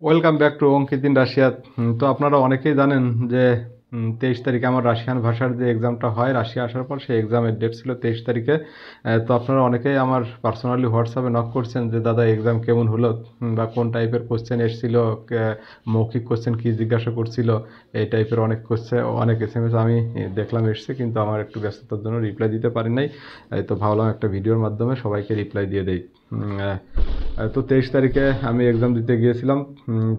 Welcome back to Ankit in Russia. তো আপনারা অনেকেই জানেন যে 23 তারিখে আমার রাশিয়ান ভাষার যে এক্সামটা হয় রাশিয়া আসার পর সেই এক্সামের ডেট ছিল 23 তারিখে। তো আপনারা অনেকেই আমার পার্সোনালি হোয়াটসঅ্যাপে নক করছেন যে দাদা এক্সাম কেমন হলো, বা কোন টাইপের কোশ্চেন এসেছিল, মৌখিক কোশ্চেন কী জিজ্ঞাসা করছিল, এই টাইপের অনেক কোশ্চেন, অনেক SMS আমি দেখলাম এসছে, কিন্তু আমার একটু ব্যস্ততার জন্য রিপ্লাই দিতে পারি নাই। তো ভাবলাম একটা ভিডিওর মাধ্যমে সবাইকে রিপ্লাই দিয়ে দেই। তো 23 তারিখে আমি এক্সাম দিতে গিয়েছিলাম।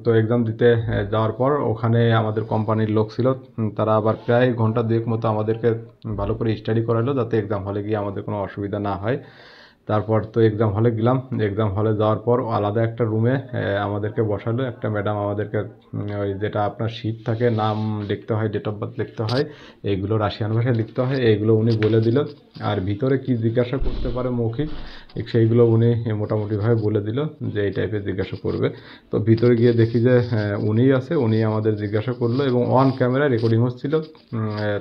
তো এক্সাম দিতে যাওয়ার পর ওখানে আমাদের কোম্পানির লোক ছিল। তারা আবার প্রায় ঘন্টা দুয়েক মতো আমাদেরকে ভালো করে স্টাডি করালো যাতে এক্সাম হলে গিয়ে আমাদের কোনো অসুবিধা না হয়। তারপর তো এক্সাম হলে গেলাম। এক্সাম হলে যাওয়ার পর আলাদা একটা রুমে আমাদেরকে বসালো একটা ম্যাডাম। আমাদেরকে ওই যেটা আপনার শিট থাকে, নাম লিখতে হয়, ডেট অফ বার্থ লিখতে হয়, এইগুলো রাশিয়ান ভাষায় লিখতে হয়, এইগুলো উনি বলে দিল। আর ভিতরে কি জিজ্ঞাসা করতে পারে মৌখিক, সেইগুলো উনি মোটামুটিভাবে বলে দিল যে এই টাইপের জিজ্ঞাসা করবে। তো ভিতরে গিয়ে দেখি যে উনিই আছে, উনি আমাদের জিজ্ঞাসা করলো এবং অন ক্যামেরা রেকর্ডিং হচ্ছিল।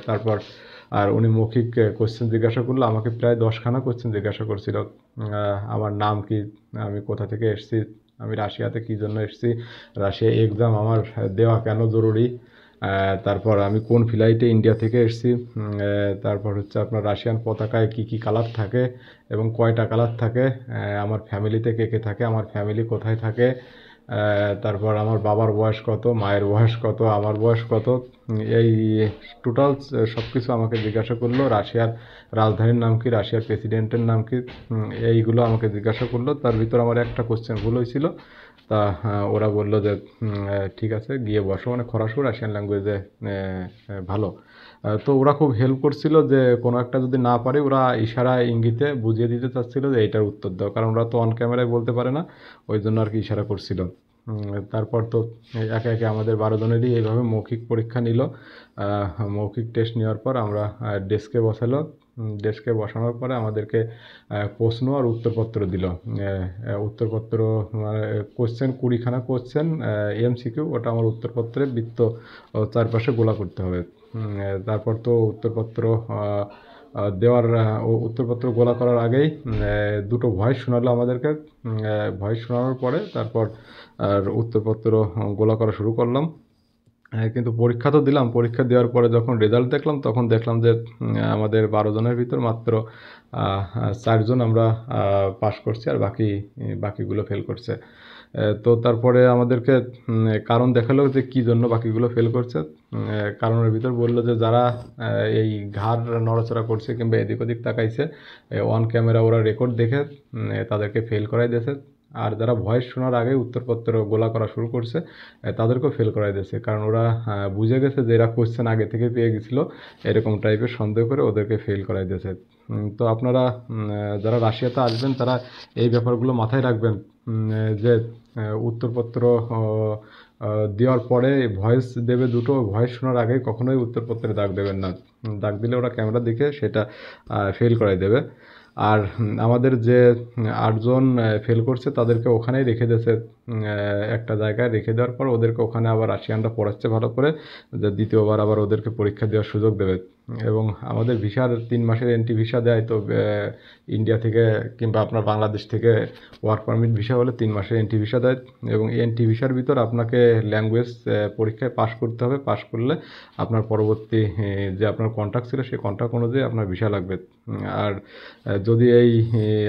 তারপর আর উনি মৌখিক কোশ্চেন জিজ্ঞাসা করলো, আমাকে প্রায় 10খানা কোশ্চেন জিজ্ঞাসা করছিল। আমার নাম কি, আমি কোথা থেকে এসেছি, আমি রাশিয়াতে কী জন্য এসেছি, রাশিয়া এক্সাম আমার দেওয়া কেন জরুরি, তারপর আমি কোন ফ্লাইটে ইন্ডিয়া থেকে এসেছি, তারপর হচ্ছে আপনার রাশিয়ান পতাকায় কী কী কালার থাকে এবং কয়টা কালার থাকে, আমার ফ্যামিলিতে কে কে থাকে, আমার ফ্যামিলি কোথায় থাকে, তারপর আমার বাবার বয়স কত, মায়ের বয়স কত, আমার বয়স কত, এই টোটাল সব কিছু আমাকে জিজ্ঞাসা করলো। রাশিয়ার রাজধানীর নাম কি, রাশিয়ার প্রেসিডেন্টের নাম কি, এইগুলো আমাকে জিজ্ঞাসা করলো। তার ভিতর আমার একটা কোশ্চেন ভুল হয়েছিল। তা ওরা বললো যে ঠিক আছে গিয়ে বসো, মানে খরাসু রাশিয়ান ল্যাঙ্গুয়েজে ভালো। তো ওরা খুব হেল্প করছিল যে কোনো একটা যদি না পারি ওরা ইশারায় ইঙ্গিতে বুঝিয়ে দিতে চাচ্ছিল যে এইটার উত্তর দাও, কারণ ওরা তো অন ক্যামেরায় বলতে পারে না, ওই জন্য আর কি ইশারা করছিল। তারপর তো একে একে আমাদের 12 জনেরই এইভাবে মৌখিক পরীক্ষা নিল। মৌখিক টেস্ট নেওয়ার পর আমরা ডেস্কে বসালো। ডেস্কে বসানোর পরে আমাদেরকে প্রশ্ন আর উত্তরপত্র দিল। উত্তরপত্র মানে কোশ্চেন 20খানা কোশ্চেন MCQ, ওটা আমার উত্তরপত্রে বৃত্ত চারপাশে গোলা করতে হবে। তারপর তো উত্তরপত্র দেওয়ার উত্তরপত্র গোলা করার আগেই দুটো ভয়েস শোনালো আমাদেরকে। ভয়েস শোনানোর পরে তারপর আর উত্তরপত্র গোলা করা শুরু করলাম। কিন্তু পরীক্ষা তো দিলাম, পরীক্ষা দেওয়ার পরে যখন রেজাল্ট দেখলাম তখন দেখলাম যে আমাদের 12 জনের ভিতর মাত্র 4 জন আমরা পাস করছি, আর বাকিগুলো ফেল করছে। তো তারপরে আমাদেরকে কারণ দেখালো যে কী জন্য বাকিগুলো ফেল করছে। কারণের ভিতর বললো যে যারা এই ঘাড় নড়াচড়া করছে কিংবা এদিক ওদিক তাকাইছে, অন ক্যামেরা ওরা রেকর্ড দেখে তাদেরকে ফেল করাই দিয়েছে। আর যারা ভয়েস শোনার আগে উত্তরপত্র গোলা করা শুরু করছে তাদেরকেও ফেল করাই দিয়েছে, কারণ ওরা বুঝে গেছে যে এরা কোশ্চেন আগে থেকে পেয়ে গেছিলো, এরকম টাইপের সন্দেহ করে ওদেরকে ফেল করাই দিয়েছে। তো আপনারা যারা রাশিয়াতে আসবেন তারা এই ব্যাপারগুলো মাথায় রাখবেন, যে উত্তরপত্র দেওয়ার পরে ভয়েস দেবে দুটো, ভয়েস শোনার আগে কখনোই উত্তরপত্রে দাগ দেবেন না। দাগ দিলে ওরা ক্যামেরা দেখে সেটা ফেল করাই দেবে। আর আমাদের যে 8 জন ফেল করছে তাদেরকে ওখানেই রেখে দিয়েছে, একটা জায়গায় রেখে দেওয়ার পর ওদেরকে ওখানে আবার রাশিয়ানরা পড়াচ্ছে ভালো করে, যে দ্বিতীয়বার আবার ওদেরকে পরীক্ষা দেওয়ার সুযোগ দেবে। এবং আমাদের ভিসার 3 মাসের এন্ট্রি ভিসা দেয়, তো ইন্ডিয়া থেকে কিংবা আপনার বাংলাদেশ থেকে ওয়ার্ক পারমিট ভিসা হলে 3 মাসের এন্ট্রি ভিসা দেয়। এবং এই এন্ট্রি ভিসার ভিতর আপনাকে ল্যাঙ্গুয়েজ পরীক্ষায় পাশ করতে হবে। পাশ করলে আপনার পরবর্তী যে আপনার কন্ট্রাক্ট ছিল সেই কন্ট্রাক্ট অনুযায়ী আপনার ভিসা লাগবে। আর যদি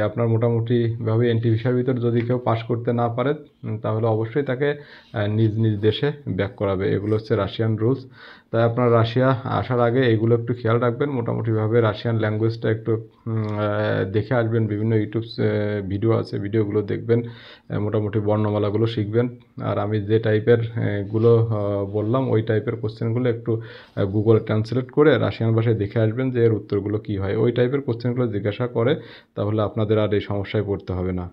আপনার মোটামুটিভাবে এন্ট্রি ভিসার ভিতর যদি কেউ পাস করতে না পারে তাহলে অবশ্যই তাকে নিজ নিজ দেশে ব্যাক করাবে। এগুলো হচ্ছে রাশিয়ান রুলস। তাই আপনার রাশিয়া আসার আগে এগুলো একটু খেয়াল রাখবেন। মোটামুটিভাবে রাশিয়ান ল্যাঙ্গুয়েজটা একটু দেখে আসবেন। বিভিন্ন ইউটিউব ভিডিও আছে, ভিডিওগুলো দেখবেন, মোটামুটি বর্ণমালাগুলো শিখবেন। আর আমি যে টাইপের গুলো বললাম ওই টাইপের কোশ্চেনগুলো একটু গুগল ট্রান্সলেট করে রাশিয়ান ভাষায় দেখে আসবেন যে এর উত্তরগুলো কী হয়। ওই টাইপের কোশ্চেনগুলো জিজ্ঞাসা করে তাহলে আপনাদের আর এই সমস্যায় পড়তে হবে না।